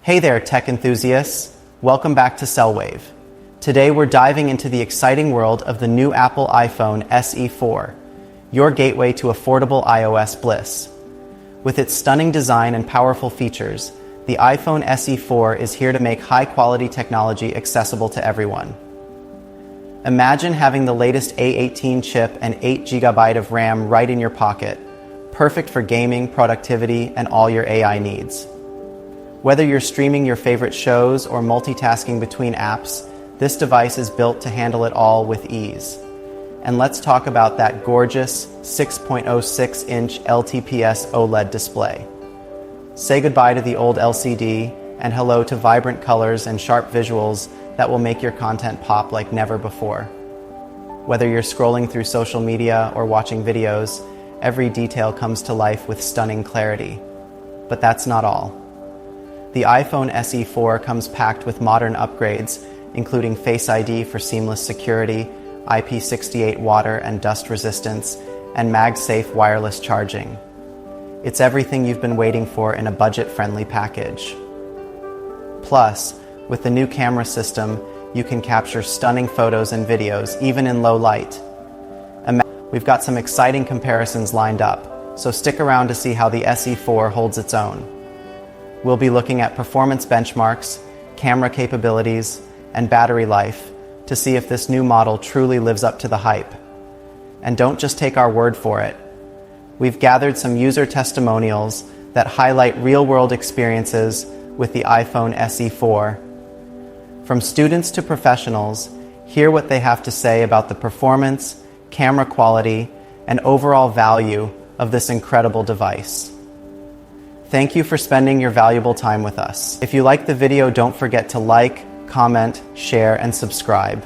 Hey there, tech enthusiasts. Welcome back to Cellwave. Today we're diving into the exciting world of the new Apple iPhone SE4, your gateway to affordable iOS bliss. With its stunning design and powerful features, the iPhone SE4 is here to make high-quality technology accessible to everyone. Imagine having the latest A18 chip and 8 GB of RAM right in your pocket, perfect for gaming, productivity, and all your AI needs. Whether you're streaming your favorite shows or multitasking between apps, this device is built to handle it all with ease. And let's talk about that gorgeous 6.06-inch LTPS OLED display. Say goodbye to the old LCD and hello to vibrant colors and sharp visuals that will make your content pop like never before. Whether you're scrolling through social media or watching videos, every detail comes to life with stunning clarity. But that's not all. The iPhone SE4 comes packed with modern upgrades, including Face ID for seamless security, IP68 water and dust resistance, and MagSafe wireless charging. It's everything you've been waiting for in a budget-friendly package. Plus, with the new camera system, you can capture stunning photos and videos, even in low light. We've got some exciting comparisons lined up, so stick around to see how the SE4 holds its own. We'll be looking at performance benchmarks, camera capabilities, and battery life to see if this new model truly lives up to the hype. And don't just take our word for it. We've gathered some user testimonials that highlight real-world experiences with the iPhone SE4. From students to professionals, hear what they have to say about the performance, camera quality, and overall value of this incredible device. Thank you for spending your valuable time with us. If you liked the video, don't forget to like, comment, share, and subscribe.